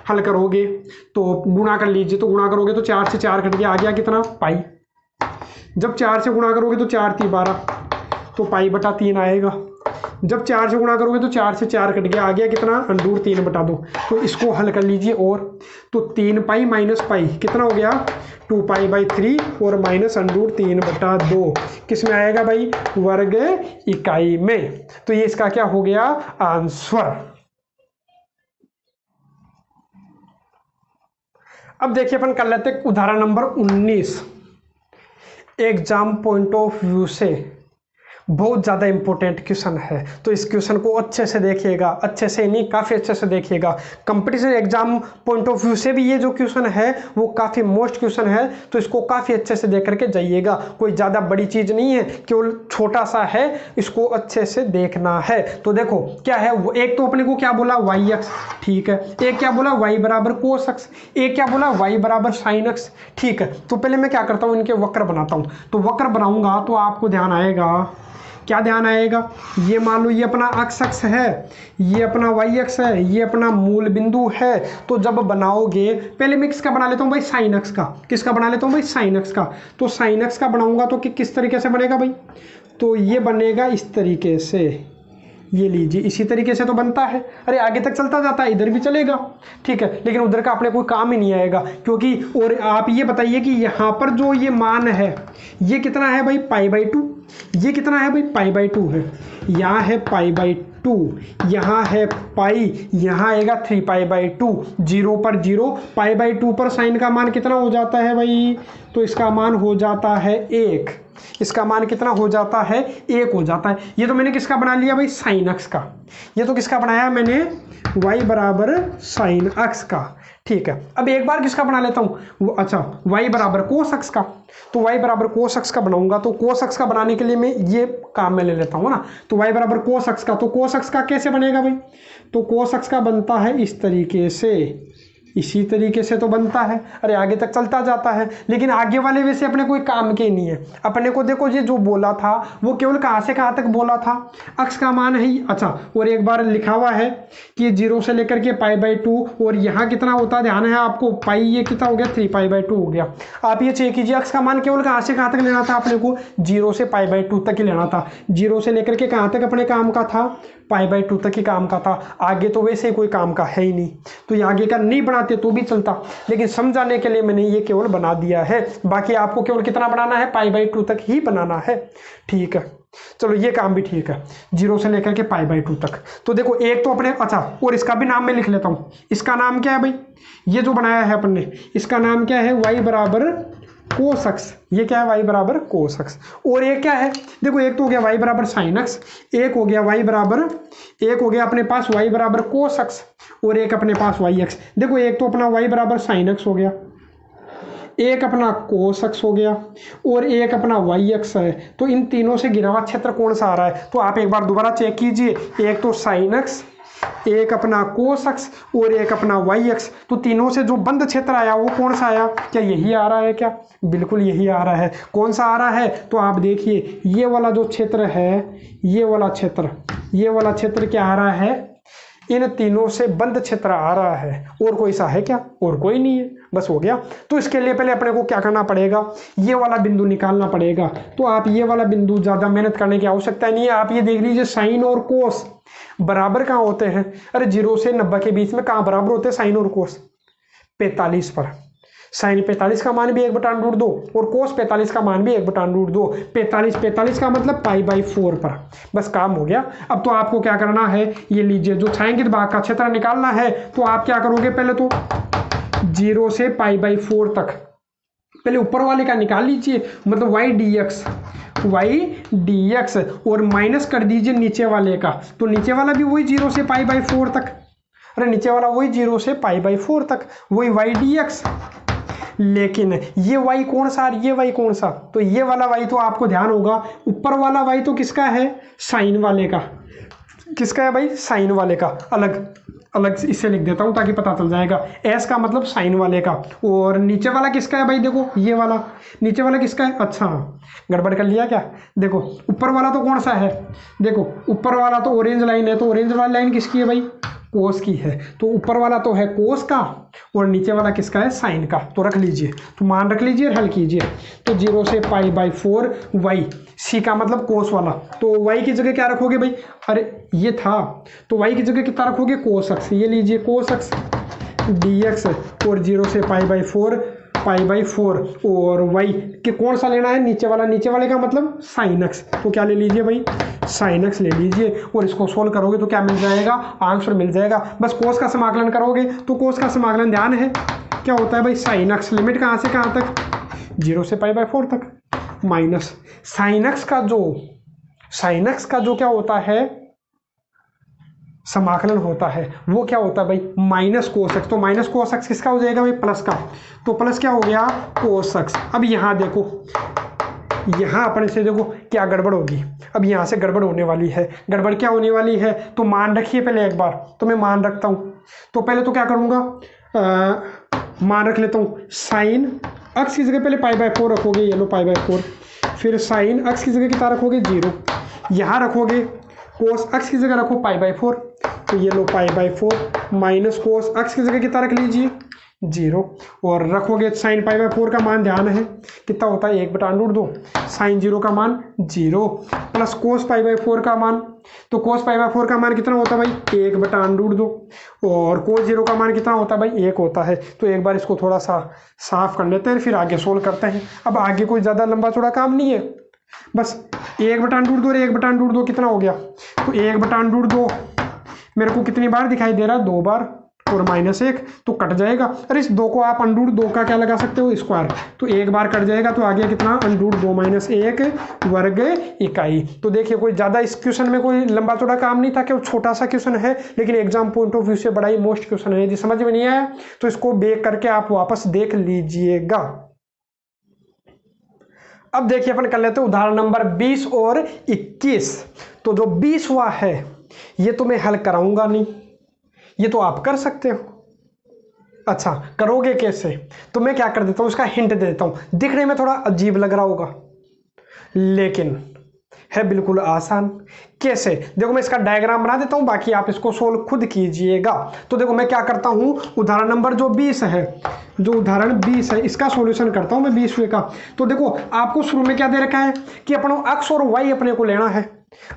हल करोगे तो गुणा कर लीजिए, तो गुणा करोगे तो 4 से 4 कट गया, आ गया कितना पाई। जब 4 से गुणा करोगे तो 4 3 12, तो π/3 आएगा। जब 4 से गुणा करोगे तो 4 से 4 कट गया, आ गया कितना अंडूड 3/2। तो इसको हल कर लीजिए और, तो 3π माइनस पाई कितना हो गया 2π/3 और माइनस अंडूड 3/2 किस में आएगा भाई वर्ग इकाई में। तो ये इसका क्या हो गया आंसर। अब देखिए अपन कर लेते हैं उदाहरण number 19। Exam point of view से बहुत ज़्यादा इंपॉर्टेंट क्वेश्चन है, तो इस क्वेश्चन को अच्छे से देखिएगा, अच्छे से नहीं काफ़ी अच्छे से देखिएगा। Competition exam point of view से भी ये जो क्वेश्चन है वो काफ़ी मोस्ट क्वेश्चन है, तो इसको काफ़ी अच्छे से देख करके जाइएगा। कोई ज़्यादा बड़ी चीज़ नहीं है, केवल छोटा सा है, इसको अच्छे से देखना है। तो देखो क्या है, एक तो अपने को क्या बोला वाई एक्स, ठीक है। एक क्या बोला वाई बराबर कोस एक्स, एक क्या बोला वाई बराबर साइन एक्स, ठीक है। तो पहले मैं क्या करता हूँ इनके वक्र बनाता हूँ। तो वक्र बनाऊंगा तो आपको ध्यान आएगा, क्या ध्यान आएगा, ये मान लो ये अपना एक्स अक्ष है, ये अपना वाई अक्ष है, ये अपना मूल बिंदु है। तो जब बनाओगे पहले मैं किसका बना लेता हूँ भाई साइन अक्ष का, किसका बना लेता हूँ भाई साइन अक्ष का। तो साइन अक्ष का बनाऊंगा तो किस तरीके से बनेगा भाई, तो ये बनेगा इस तरीके से, ये लीजिए इसी तरीके से तो बनता है। अरे आगे तक चलता जाता है, इधर भी चलेगा, ठीक है, लेकिन उधर का अपने कोई काम ही नहीं आएगा क्योंकि। और आप ये बताइए कि यहाँ पर जो ये मान है ये कितना है भाई π/2, ये कितना है भाई π/2 है, यहाँ है π/2, यहाँ है पाई, यहाँ आएगा 3π/2, 0 पर 0, π/2 पर साइन का मान कितना हो जाता है भाई, तो इसका मान हो जाता है 1, इसका मान कितना हो जाता है 1 हो जाता है। ये तो मैंने किसका बना लिया भाई साइन अक्ष का, ये तो किसका बनाया मैंने y बराबर साइन अक्ष का, ठीक है। अब एक बार किसका बना लेता हूँ, अच्छा y बराबर कोस अक्ष का। तो y बराबर कोस अक्ष का बनाऊंगा, तो कोस अक्ष का बनाने के लिए मैं ये काम में ले लेता हूँ ना। तो y बराबर कोस अक्ष का, तो कोस अक्ष का कैसे बनेगा भाई, तो कोस अक्ष का बनता है इस तरीके से, इसी तरीके से तो बनता है। अरे आगे तक चलता जाता है, लेकिन आगे वाले वैसे अपने कोई काम के नहीं है। अपने को देखो ये जो बोला था वो केवल कहाँ से कहाँ तक बोला था, अक्ष का मान है ही। अच्छा और एक बार लिखा हुआ है कि 0 से लेकर के π/2 और यहाँ कितना होता है ध्यान है आपको पाई, ये कितना हो गया 3π/2 हो गया। आप ये चेक कीजिए अक्ष का मान केवल कहाँ से कहाँ तक लेना था अपने को, 0 से π/2 तक ही लेना था। 0 से लेकर के कहाँ तक अपने काम का था, π/2 तक ही काम का था। आगे तो वैसे कोई काम का है ही नहीं, तो ये आगे का नहीं बना बनाते तो भी चलता, लेकिन समझाने के लिए मैंने ये केवल बना दिया है। बाकी आपको केवल कितना बनाना है, π/2 तक ही बनाना है। ठीक है, चलो ये काम भी ठीक है, 0 से लेकर के π/2 तक। तो देखो एक तो अपने, अच्छा और इसका भी नाम मैं लिख लेता हूँ। इसका नाम क्या है भाई, ये जो बनाया है अपन ने, इसका नाम क्या है, y बराबर कोस अक्स। ये क्या है, y बराबर कोस अक्स। और एक क्या है, देखो एक तो हो गया y बराबर साइन अक्स, एक हो गया y बराबर, एक हो गया अपने पास y बराबर कोस अक्स, और एक अपने पास y अक्स। देखो एक तो अपना y बराबर साइन अक्स हो गया, एक अपना कोस अक्स हो गया, और एक अपना y अक्स है। तो इन तीनों से घिरा हुआ क्षेत्र कौन सा आ रहा है, तो आप एक बार दोबारा चेक कीजिए। एक तो साइन अक्स, एक अपना कोस अक्स, और एक अपना y अक्स। तो तीनों से जो बंद क्षेत्र आया वो कौन सा आया, क्या यही आ रहा है क्या, बिल्कुल यही आ रहा है। कौन सा आ रहा है, तो आप देखिए ये वाला जो क्षेत्र है, ये वाला क्षेत्र, ये वाला क्षेत्र क्या आ रहा है, इन तीनों से बंद क्षेत्र आ रहा है। और कोई सा है क्या, और कोई नहीं है, बस हो गया। तो इसके लिए पहले अपने को क्या करना पड़ेगा, ये वाला बिंदु निकालना पड़ेगा। तो आप ये वाला बिंदु ज़्यादा मेहनत करने की आवश्यकता नहीं है। आप ये देख लीजिए साइन और कोस बराबर कहाँ होते हैं, अरे 0 से 90 के बीच में कहाँ बराबर होते हैं साइन और कोस, 45 पर। साइन 45 का मान भी 1/√2 और कोस 45 का मान भी 1/√2। 45 का मतलब π/4 पर। बस काम हो गया। अब तो आपको क्या करना है, ये लीजिए जो छायांकित भाग का क्षेत्र निकालना है, तो आप क्या करोगे, पहले तो 0 से π/4 तक पहले ऊपर वाले का निकाल लीजिए, मतलब y dx, और माइनस कर दीजिए नीचे वाले का। तो नीचे वाला भी वही 0 से π/4 तक, अरे नीचे वाला वही 0 से π/4 तक, वही y dx। लेकिन ये y कौन सा, ये y कौन सा, तो ये वाला y तो आपको ध्यान होगा, ऊपर वाला y तो किसका है, साइन वाले का। किसका है भाई, साइन वाले का। अलग इससे लिख देता हूँ ताकि पता चल जाएगा, एस का मतलब साइन वाले का। और नीचे वाला किसका है भाई, देखो ये वाला नीचे वाला किसका है, अच्छा गड़बड़ कर लिया क्या, देखो ऊपर वाला तो कौन सा है, देखो ऊपर वाला तो ऑरेंज लाइन है, तो ऑरेंज वाली लाइन किसकी है भाई, कोस की है। तो ऊपर वाला तो है कोस का, और नीचे वाला किसका है, साइन का। तो रख लीजिए, तो मान रख लीजिए, हल कीजिए। तो 0 से π/4 y, सी का मतलब कोस वाला, तो y की जगह क्या रखोगे भाई, अरे ये था, तो y की जगह कितना रखोगे, कोस अक्स। ये लीजिए कोस अक्स dx, और 0 से π/4 और y के कौन सा लेना है, नीचे वाला। नीचे वाले का मतलब साइन अक्स, तो क्या ले लीजिए भाई, साइन अक्स ले लीजिए। और इसको सोल्व करोगे तो क्या मिल जाएगा, आंसर मिल जाएगा। बस कोस का समाकलन करोगे, तो कोस का समाकलन ध्यान है क्या होता है भाई, साइन अक्स लिमिट कहाँ से कहाँ तक, 0 से π/4 तक, माइनस साइन अक्स का जो क्या होता है, समाकलन होता है, वो क्या होता है भाई, माइनस कोस एक्स। तो माइनस कोस एक्स किसका हो जाएगा भाई, प्लस का। तो प्लस क्या हो गया, कोस एक्स। अब यहाँ देखो, यहाँ अपने से देखो क्या गड़बड़ होगी, अब यहाँ से गड़बड़ होने वाली है। गड़बड़ क्या होने वाली है, तो मान रखिए पहले एक बार, तो मैं मान रखता हूँ। तो पहले तो क्या करूँगा, मान रख लेता हूँ, साइन अक्स की जगह पहले π/4 रखोगे, ये लो π/4, फिर साइन अक्स की जगह कितना रखोगे, 0, यहाँ रखोगे कोस अक्स की जगह रखो π/4, तो ये लो π/4 माइनस कोस अक्स की जगह कितना रख लीजिए, 0, और रखोगे साइन π/4 का मान ध्यान है कितना होता है, 1/√2, साइन 0 का मान 0 प्लस कोस π/4 का मान, तो कोस π/4 का मान कितना होता है भाई, 1/√2, और कोस 0 का मान कितना होता है भाई, 1 होता है। तो एक बार इसको थोड़ा सा साफ कर लेते हैं, फिर आगे सोल्व करते हैं। अब आगे कोई ज़्यादा लंबा चौड़ा काम नहीं है, बस 1/√2 और 1/√2 कितना हो गया, तो 1/√2 मेरे को कितनी बार दिखाई दे रहा है, 2 बार, और -1 तो कट जाएगा। अरे इस 2 को आप √2 का क्या लगा सकते हो, स्क्वायर, तो 1 बार कट जाएगा, तो आ गया कितना, √2 - 1 वर्ग इकाई। तो देखिए कोई ज़्यादा इस क्वेश्चन में कोई लंबा चौड़ा काम नहीं था, कि छोटा सा क्वेश्चन है, लेकिन एग्जाम पॉइंट ऑफ व्यू से बड़ा ही मोस्ट क्वेश्चन है। यदि समझ में नहीं आया तो इसको बेक करके आप वापस देख लीजिएगा। अब देखिए अपन कर लेते हैं उदाहरण नंबर 20 और 21। तो जो 20वां है ये तो मैं हल कराऊंगा नहीं, ये तो आप कर सकते हो। अच्छा करोगे कैसे, तो मैं क्या कर देता हूँ, इसका हिंट दे देता हूँ। दिखने में थोड़ा अजीब लग रहा होगा, लेकिन है बिल्कुल आसान। कैसे, देखो मैं इसका डायग्राम बना देता हूँ, बाकी आप इसको सोल्व खुद कीजिएगा। तो देखो मैं क्या करता हूँ, उदाहरण नंबर जो 20 है, जो उदाहरण 20 है इसका सॉल्यूशन करता हूँ मैं 20वें का। तो देखो आपको शुरू में क्या दे रखा है कि अपना अक्स और वाई अपने को लेना है।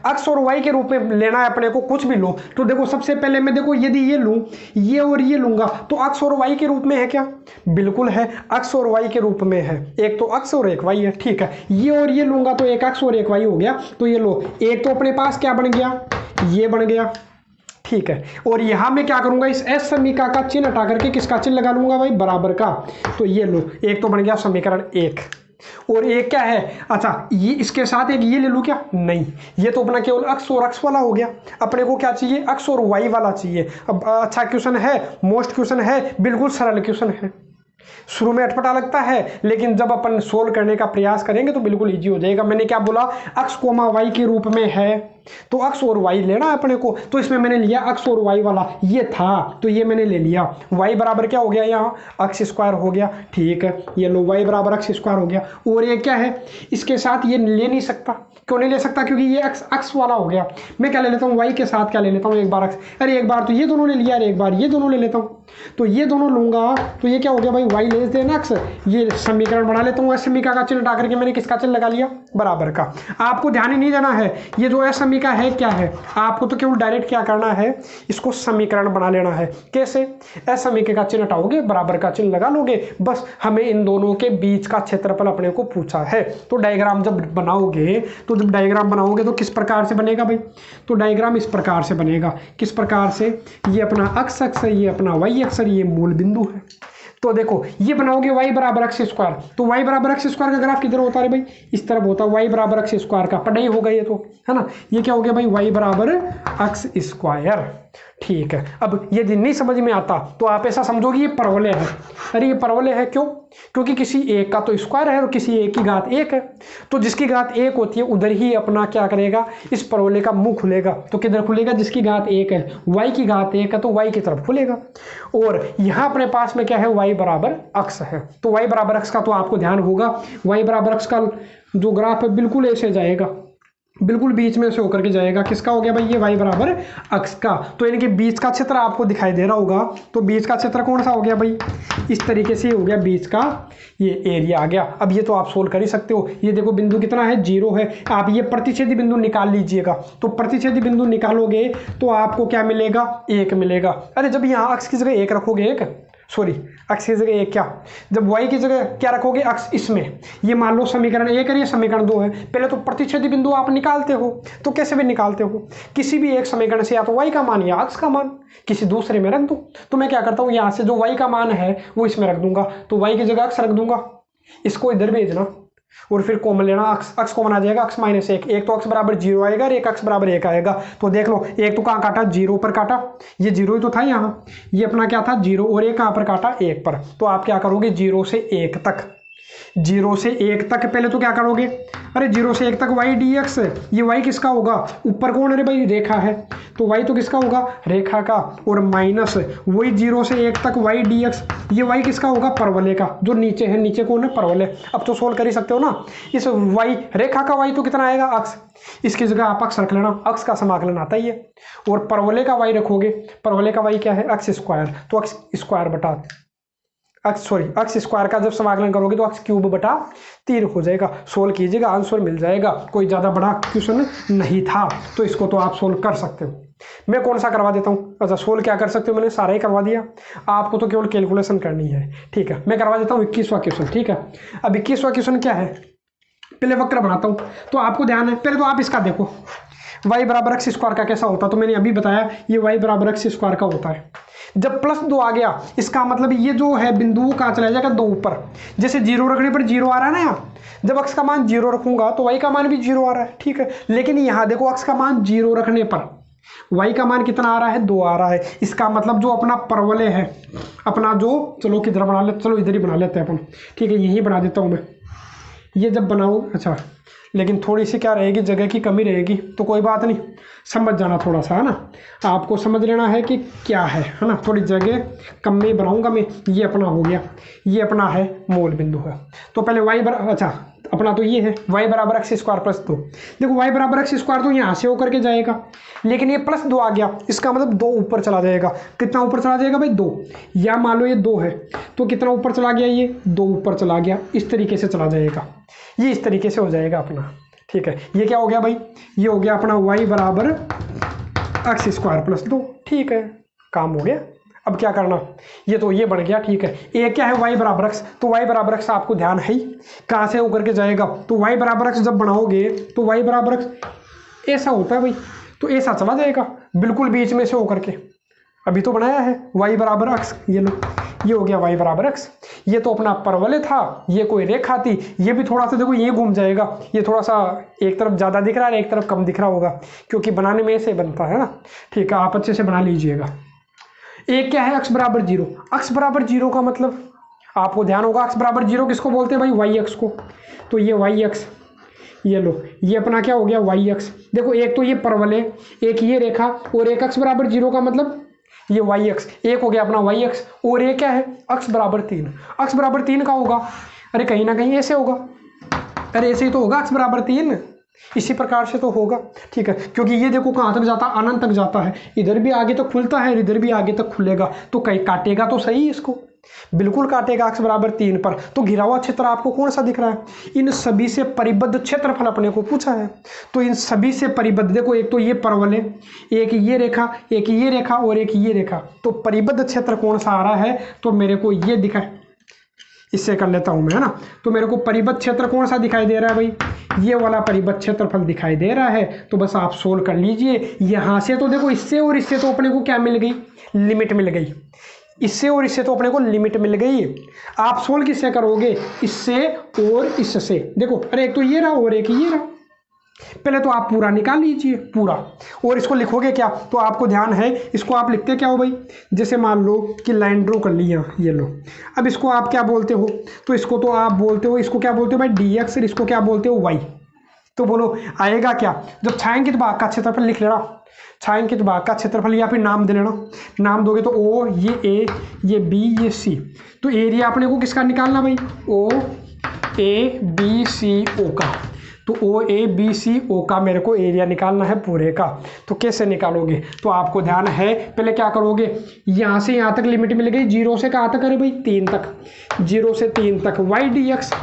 x और y के रूप में लेना है अपने को, कुछ भी लो। तो देखो सबसे पहले मैं देखो यदि ये लूँ, ये और ये लूंगा तो x और y के रूप में है क्या? बिल्कुल है, x और y के रूप में है। एक तो x और एक y है, ठीक है। ये और ये लूंगा तो एक x और एक y हो गया। तो ये लो, एक तो अपने पास क्या बन गया, ये बन गया, ठीक है। और यहां मैं क्या करूंगा, इस एस समीकरण का चिन्ह हटा करके किसका चिन्ह लगा लूंगा भाई, बराबर का। तो ये लो, एक तो बन गया समीकरण 1। और एक क्या है, अच्छा ये इसके साथ एक ये ले लूं क्या? नहीं, ये तो अपना केवल x और x वाला हो गया। अपने को क्या चाहिए, x और y वाला चाहिए। अब अच्छा क्वेश्चन है, मोस्ट क्वेश्चन है, बिल्कुल सरल क्वेश्चन है। शुरू में अटपटा लगता है, लेकिन जब अपन सोल्व करने का प्रयास करेंगे तो बिल्कुल इजी हो जाएगा। मैंने क्या बोला, x, y के रूप में है, तो x और y लेना है अपने को। तो इसमें मैंने लिया x और y वाला, ये था तो ये मैंने ले लिया। y बराबर क्या हो गया, यहाँ x स्क्वायर हो गया, ठीक है। ये लो, y बराबर x स्क्वायर हो गया। और ये क्या है, इसके साथ ये ले नहीं सकता। क्यों नहीं ले सकता? क्योंकि ये x वाला हो गया। मैं क्या ले लेता हूँ, y के साथ क्या ले लेता हूँ, एक बार x, अरे एक बार तो ये दोनों ले लिया, अरे एक बार ये दोनों ले लेता हूँ। तो ये दोनों लूंगा तो ये क्या हो गया भाई, y लेस देन x। ये समीकरण बना लेता हूँ, समीकरण का चिन्ह हटा करके मैंने किसका चिन्ह लगा लिया, बराबर का। आपको ध्यान ही नहीं देना है ये जो है समीकरण है क्या है, आपको तो केवल डायरेक्ट क्या करना है, इसको समीकरण बना लेना है। कैसे? एस समीकरण का चिन्ह हटाओगे, बराबर का चिन्ह लगा लोगे, बस। हमें इन दोनों के बीच का क्षेत्रफल अपने को पूछा है। तो डायग्राम जब बनाओगे, तो जब डायग्राम बनाओगे तो किस प्रकार से बनेगा भाई, तो डायग्राम इस प्रकार से बनेगा। किस प्रकार से, ये अपना x अक्ष है, ये अपना y अक्ष है, ये मूल बिंदु है। तो देखो ये बनाओगे y बराबर x स्क्वायर, तो y बराबर x स्क्वायर का ग्राफ किधर होता है भाई, इस तरफ होता है। y बराबर x स्क्वायर का पढ़ाई होगा ये तो, है ना। ये क्या हो गया भाई, y बराबर x स्क्वायर, ठीक है। अब यदि नहीं समझ में आता तो आप ऐसा समझोगे ये परवलय है। अरे ये परवलय है, क्यों? क्योंकि किसी एक का तो स्क्वायर है और किसी एक की घात 1 है। तो जिसकी घात 1 होती है उधर ही अपना क्या करेगा, इस परवलय का मुंह खुलेगा। तो किधर खुलेगा, जिसकी घात 1 है, y की घात 1 है तो y की तरफ खुलेगा। और यहाँ अपने पास में क्या है, y बराबर x है। तो y बराबर x का तो आपको ध्यान होगा, y बराबर x का जो ग्राफ है बिल्कुल ऐसे जाएगा, बिल्कुल बीच में से होकर के जाएगा। किसका हो गया भाई, ये y बराबर x का। तो इनके बीच का क्षेत्र आपको दिखाई दे रहा होगा। तो बीच का क्षेत्र कौन सा हो गया भाई, इस तरीके से हो गया बीच का ये एरिया आ गया। अब ये तो आप सोल्व कर ही सकते हो। ये देखो बिंदु कितना है, 0 है। आप ये प्रतिच्छेदी बिंदु निकाल लीजिएगा। तो प्रतिच्छेदी बिंदु निकालोगे तो आपको क्या मिलेगा, 1 मिलेगा। अरे जब यहाँ x की जगह 1 रखोगे, सॉरी x की जगह 1 क्या, जब y की जगह क्या रखोगे, x, इसमें ये मान लो समीकरण 1 है, ये समीकरण 2 है। पहले तो प्रतिच्छेदी बिंदु आप निकालते हो, तो कैसे भी निकालते हो, किसी भी एक समीकरण से या तो y का मान या x का मान किसी दूसरे में रख दो। तो मैं क्या करता हूँ, यहाँ से जो y का मान है वो इसमें रख दूंगा, तो y की जगह x रख दूंगा, इसको इधर भेजना और फिर कॉमन लेना, x कॉमन आ जाएगा, x माइनस 1। एक तो x बराबर 0 आएगा और एक x बराबर 1 आएगा। तो देख लो, एक तो कहाँ काटा, 0 पर काटा, ये 0 ही तो था यहाँ, ये अपना क्या था 0, और एक कहाँ पर काटा, 1 पर। तो आप क्या करोगे, 0 से 1 तक, 0 से 1 तक पहले तो क्या करोगे, अरे 0 से 1 तक y dx, ये y किसका होगा, ऊपर कौन है भाई, रेखा है, तो y तो किसका होगा, रेखा का, और माइनस वही 0 से 1 तक y dx, ये y किसका होगा, परवलय का, जो नीचे है, नीचे कौन है, परवलय। अब तो सोल्व कर ही सकते हो ना। इस y रेखा का y तो कितना आएगा, अक्ष, इसकी जगह आप अक्ष रख लेना, अक्ष का समाकलन आता ही है। और परवलय का y रखोगे, परवलय का y क्या है, x स्क्वायर, तो x स्क्वायर बटा x स्क्वायर का जब समाकलन करोगे तो x क्यूब बटा 3 हो जाएगा। सोल्व कीजिएगा, आंसर मिल जाएगा। कोई ज़्यादा बड़ा क्वेश्चन नहीं था, तो इसको तो आप सोल्व कर सकते हो। मैं कौन सा करवा देता हूँ, अच्छा सोल्व क्या कर सकते हो, मैंने सारा ही करवा दिया, आपको तो केवल कैलकुलेशन करनी है, ठीक है। मैं करवा देता हूँ 21वां क्वेश्चन, ठीक है। अब 21वां क्वेश्चन क्या है, पहले वक्र बनाता हूँ। तो आपको ध्यान है, पहले तो आप इसका देखो y बराबर x स्क्वायर का कैसा होता है। तो मैंने अभी बताया ये y बराबर x स्क्वायर का होता है। जब +2 आ गया, इसका मतलब ये जो है बिंदु कहाँ चला जाएगा, 2 ऊपर। जैसे 0 रखने पर 0 आ रहा है ना, यहाँ जब x का मान 0 रखूंगा तो y का मान भी 0 आ रहा है, ठीक है। लेकिन यहाँ देखो x का मान 0 रखने पर y का मान कितना आ रहा है, 2 आ रहा है। इसका मतलब जो अपना परवलय है, अपना जो, चलो किधर बना लेते, चलो इधर ही बना लेते हैं अपन, ठीक है। यही बना देता हूँ मैं, ये जब बनाऊँ, अच्छा लेकिन थोड़ी सी क्या रहेगी, जगह की कमी रहेगी, तो कोई बात नहीं, समझ जाना थोड़ा सा, है ना। आपको समझ लेना है कि क्या है ना। थोड़ी जगह कम में बनाऊंगा मैं। ये अपना हो गया, ये अपना है मूल बिंदु है। तो पहले y बराबर, अच्छा अपना तो ये है y बराबर x स्क्वायर प्लस 2। देखो y बराबर x स्क्वायर तो यहाँ से होकर के जाएगा, लेकिन ये +2 आ गया, इसका मतलब 2 ऊपर चला जाएगा। कितना ऊपर चला जाएगा भाई, 2, या मान लो ये 2 है तो कितना ऊपर चला गया, ये 2 ऊपर चला गया, इस तरीके से चला जाएगा, ये इस तरीके से हो जाएगा अपना, ठीक है, ये क्या हो गया भाई, ये हो गया अपना y बराबर एक्स स्क्वायर प्लस 2। ठीक है, काम हो गया। अब क्या करना, ये तो ये बन गया। ठीक है, ए क्या है, y बराबर एक्स, तो y बराबर एक्स आपको ध्यान है ही कहाँ से होकर के जाएगा, तो y बराबर एक्स जब बनाओगे तो y बराबर एक्स ऐसा होता है भाई, तो ऐसा चला जाएगा बिल्कुल बीच में से होकर के। अभी तो बनाया है y बराबर एक्स, ये लो, ये हो गया y बराबर एक्स। ये तो अपना परवलय था, ये कोई रेखा थी, ये भी थोड़ा सा देखो ये घूम जाएगा, ये थोड़ा सा एक तरफ ज़्यादा दिख रहा है एक तरफ कम दिख रहा होगा, क्योंकि बनाने में ऐसे बनता है ना। ठीक है, आप अच्छे से बना लीजिएगा। एक क्या है, x बराबर 0। x बराबर 0 का मतलब आपको ध्यान होगा, x बराबर 0 किसको बोलते हैं भाई, वाई एक्स को। तो ये वाई एक्स, ये लो, ये अपना क्या हो गया वाई एक्स। देखो एक तो ये परवलय, एक ये रेखा, और एक x बराबर 0 का मतलब ये वाई एक्स, एक हो गया अपना वाई एक्स, और ये क्या है x बराबर 3। x बराबर 3 का होगा, अरे कहीं ना कहीं ऐसे होगा, अरे ऐसे ही तो होगा, x बराबर 3 इसी प्रकार से तो होगा। ठीक है, क्योंकि ये देखो कहाँ तक जाता है, अनंत तक जाता है, इधर भी आगे तक खुलता है इधर भी आगे तक खुलेगा, तो कहीं काटेगा तो सही इसको, बिल्कुल काटेगा x बराबर 3 पर। तो घिरा हुआ क्षेत्र आपको कौन सा दिख रहा है, इन सभी से परिबद्ध क्षेत्रफल अपने को पूछा है, तो इन सभी से परिबद्ध, देखो एक तो ये परवलय, एक ये रेखा, एक ये रेखा और एक ये रेखा, तो परिबद्ध क्षेत्र कौन सा आ रहा है, तो मेरे को ये दिखा, इससे कर लेता हूं मैं, है ना। तो मेरे को परिबद्ध क्षेत्र कौन सा दिखाई दे रहा है भाई, ये वाला परिबद्ध क्षेत्रफल दिखाई दे रहा है। तो बस आप सोल्व कर लीजिए। यहाँ से तो देखो इससे और इससे तो अपने को क्या मिल गई, लिमिट मिल गई, इससे और इससे तो अपने को लिमिट मिल गई। आप सोल्व किससे करोगे, इससे और इससे। देखो अरे एक तो ये रहा और एक ये रहा, पहले तो आप पूरा निकाल लीजिए पूरा, और इसको लिखोगे क्या, तो आपको ध्यान है इसको आप लिखते क्या हो भाई, जैसे मान लो कि लाइन ड्रॉ कर लिया, ये लो। अब इसको आप क्या बोलते हो, तो इसको तो आप बोलते हो, इसको क्या बोलते हो भाई dx, और इसको क्या बोलते हो y। तो बोलो आएगा क्या, जब छायांकित भाग का क्षेत्रफल लिख लेना, छायांकित भाग का क्षेत्रफल या फिर नाम दे लेना, नाम दोगे तो ओ, ये ए, ये बी, ये सी। तो एरिया अपने को किसका निकालना भाई, ओ ए बी सी ओ का। तो ओ ए बी सी ओ का मेरे को एरिया निकालना है पूरे का। तो कैसे निकालोगे, तो आपको ध्यान है पहले क्या करोगे, यहाँ से यहाँ तक लिमिट मिल गई, 0 से कहाँ तक, अरे भाई 3 तक, 0 से 3 तक y dx।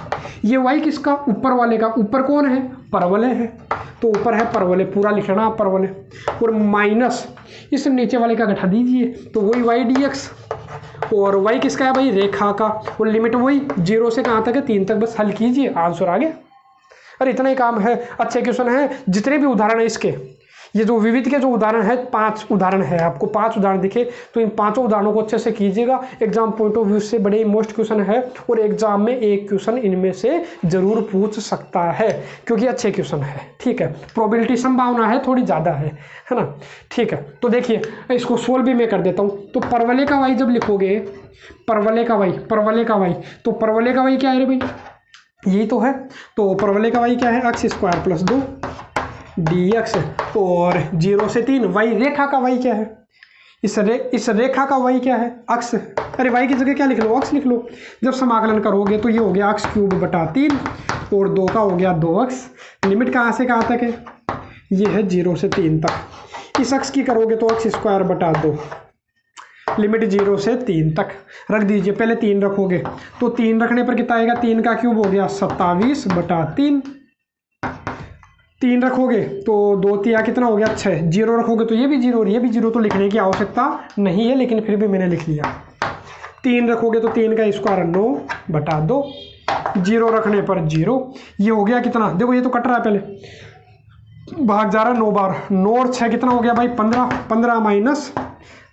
ये y किसका, ऊपर वाले का, ऊपर कौन है, परवलय है, तो ऊपर है परवलय, पूरा लिखना आप परवलय, और माइनस इस नीचे वाले का घटा दीजिए, तो वही y dx। और y किसका है भाई, रेखा का, और लिमिट वही 0 से कहाँ तक है, 3 तक। बस हल कीजिए, आंसर आ गया। अरे इतना ही काम है, अच्छे क्वेश्चन है। जितने भी उदाहरण है इसके, ये जो विविध के जो उदाहरण है, 5 उदाहरण है, आपको 5 उदाहरण दिखे, तो इन 5 उदाहरणों को अच्छे से कीजिएगा। एग्जाम पॉइंट ऑफ व्यू से बड़े मोस्ट क्वेश्चन है, और एग्जाम में एक क्वेश्चन इनमें से जरूर पूछ सकता है, क्योंकि अच्छे क्वेश्चन है। ठीक है, प्रोबेबिलिटी संभावना है थोड़ी ज़्यादा है ना। ठीक है, तो देखिए इसको सोल्व भी मैं कर देता हूँ। तो परवलय का वाई जब लिखोगे, परवलय का वाई, परवलय का वाई, तो परवलय का वाई क्या है रे भाई, यही तो है। तो परवलय का वाई क्या है, एक्स स्क्वायर प्लस 2 dx, और 0 से 3। वाई रेखा का वाई क्या है, इस रेखा का वाई क्या है, अक्स। अरे वाई की जगह क्या लिख लो, अक्स लिख लो। जब समाकलन करोगे तो ये हो गया x क्यूब बटा 3, और 2 का हो गया 2x। लिमिट कहाँ से कहाँ तक है, ये है 0 से 3 तक। इस अक्स की करोगे तो x स्क्वायर बटा 2, लिमिट 0 से 3 तक रख दीजिए। पहले 3 रखोगे तो 3 रखने पर कितना आएगा, 3 का क्यूब हो गया 27 बटा 3। 3 रखोगे तो 2 तिया कितना हो गया 6। 0 रखोगे तो ये भी 0 और ये भी 0, तो लिखने की आवश्यकता नहीं है, लेकिन फिर भी मैंने लिख लिया। 3 रखोगे तो 3 का स्क्वायर 9 बटा 2। 0 रखने पर 0, ये हो गया कितना, देखो ये तो कट रहा है, पहले भाग जा रहा है 9 बार, 9 और 6 कितना हो गया भाई 15। 15 माइनस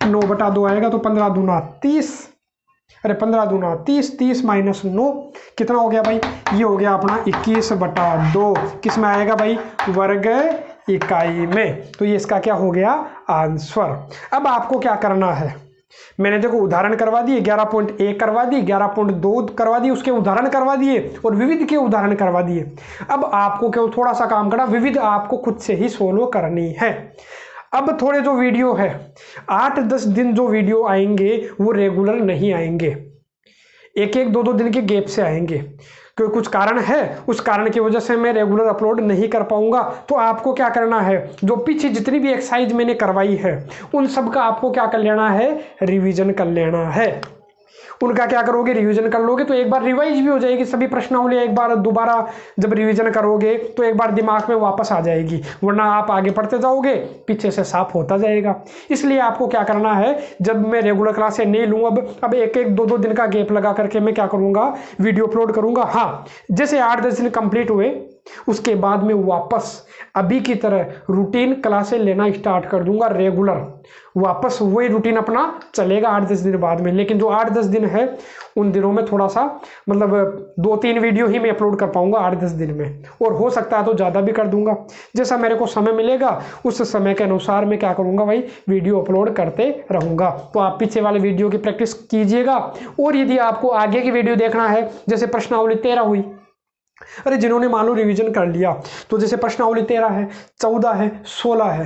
9 बटा 2 आएगा, तो 15 दूना 30, अरे 15 दूना 30, 30 माइनस 9 कितना हो गया भाई, ये हो गया अपना 21 बटा 2। किस में आएगा भाई, वर्ग इकाई में। तो ये इसका क्या हो गया, आंसर। अब आपको क्या करना है, मैंने देखो उदाहरण करवा दिए, 11.1 करवा दी, 11.2 करवा दी, उसके उदाहरण करवा दिए, और विविध के उदाहरण करवा दिए। अब आपको केवल थोड़ा सा काम करना, विविध आपको खुद से ही सोल्व करनी है। अब थोड़े जो वीडियो है, 8-10 दिन जो वीडियो आएंगे वो रेगुलर नहीं आएंगे, 1-1, 2-2 दिन के गैप से आएंगे, क्योंकि कुछ कारण है, उस कारण की वजह से मैं रेगुलर अपलोड नहीं कर पाऊंगा। तो आपको क्या करना है, जो पीछे जितनी भी एक्सरसाइज मैंने करवाई है उन सब का आपको क्या कर लेना है, रिवीजन कर लेना है। उनका क्या करोगे, रिवीजन कर लोगे तो एक बार रिवाइज भी हो जाएगी सभी प्रश्नावली। एक बार दोबारा जब रिवीजन करोगे तो एक बार दिमाग में वापस आ जाएगी, वरना आप आगे पढ़ते जाओगे पीछे से साफ होता जाएगा। इसलिए आपको क्या करना है, जब मैं रेगुलर क्लासें नहीं लूँ, अब एक एक 2-2 दिन का गैप लगा करके मैं क्या करूँगा, वीडियो अपलोड करूँगा। हाँ, जैसे 8-10 दिन कंप्लीट हुए उसके बाद में वापस अभी की तरह रूटीन क्लासें लेना स्टार्ट कर दूंगा रेगुलर। वापस वही रूटीन अपना चलेगा 8-10 दिन बाद में। लेकिन जो 8-10 दिन है उन दिनों में थोड़ा सा मतलब 2-3 वीडियो ही मैं अपलोड कर पाऊंगा 8-10 दिन में, और हो सकता है तो ज़्यादा भी कर दूंगा। जैसा मेरे को समय मिलेगा उस समय के अनुसार मैं क्या करूंगा भाई, वीडियो अपलोड करते रहूंगा। तो आप पीछे वाले वीडियो की प्रैक्टिस कीजिएगा। और यदि आपको आगे की वीडियो देखना है, जैसे प्रश्नावली 13 हुई, अरे जिन्होंने मान लो रिवीजन कर लिया, तो जैसे प्रश्नावली 13 है, 14 है, 16 है,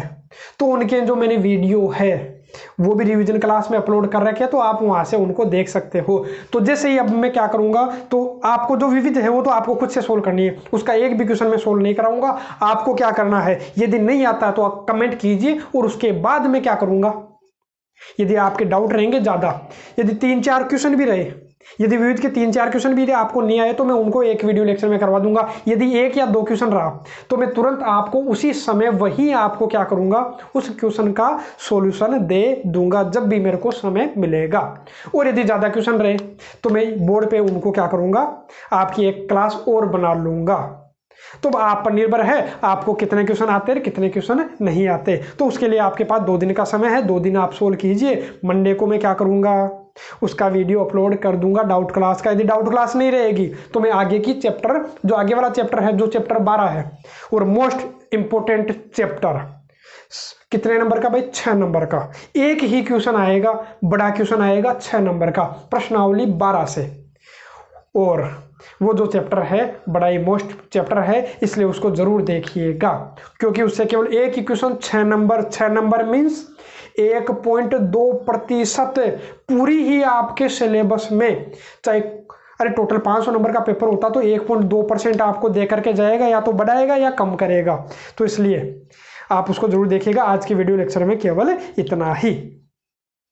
तो उनके जो मैंने वीडियो है वो भी रिवीजन क्लास में अपलोड कर रखे हैं, तो आप वहां से उनको देख सकते हो। तो जैसे ही अब मैं क्या करूंगा, तो आपको जो विविध है वो तो आपको खुद से सोल्व करनी है, उसका एक भी क्वेश्चन मैं सोल्व नहीं कराऊंगा। आपको क्या करना है, यदि नहीं आता तो आप कमेंट कीजिए, और उसके बाद मैं क्या करूंगा, यदि आपके डाउट रहेंगे ज़्यादा, यदि 3-4 क्वेश्चन भी रहे, यदि विविध के 3-4 क्वेश्चन भी आपको नहीं आए, तो मैं उनको एक वीडियो लेक्चर में करवा दूंगा। यदि 1 या 2 क्वेश्चन रहा तो मैं तुरंत आपको उसी समय वही आपको क्या करूंगा, उस क्वेश्चन का सॉल्यूशन दे दूंगा जब भी मेरे को समय मिलेगा। और यदि ज़्यादा क्वेश्चन रहे तो मैं बोर्ड पे उनको क्या करूंगा, आपकी एक क्लास और बना लूंगा। तो आप पर निर्भर है आपको कितने क्वेश्चन आते हैं, कितने क्वेश्चन नहीं आते। तो उसके लिए आपके पास 2 दिन का समय है, 2 दिन आप सोल्व कीजिए। मंडे को मैं क्या करूंगा, उसका वीडियो अपलोड कर दूंगा डाउट क्लास का। यदि डाउट क्लास नहीं रहेगी तो मैं आगे की चैप्टर, जो आगे वाला चैप्टर है, जो चैप्टर 12 है और मोस्ट इंपोर्टेंट चैप्टर, कितने नंबर का भाई, 6 नंबर का, एक ही क्वेश्चन आएगा, बड़ा क्वेश्चन आएगा 6 नंबर का, प्रश्नावली 12 से। और वो जो चैप्टर है बड़ा ही मोस्ट चैप्टर है, इसलिए उसको जरूर देखिएगा, क्योंकि उससे केवल एक ही क्वेश्चन 6 नंबर, 6 नंबर मीन्स 1.2% पूरी ही आपके सिलेबस में, चाहे अरे टोटल 500 नंबर का पेपर होता तो 1.2% आपको दे करके जाएगा, या तो बढ़ाएगा या कम करेगा। तो इसलिए आप उसको जरूर देखिएगा। आज की वीडियो लेक्चर में केवल इतना ही।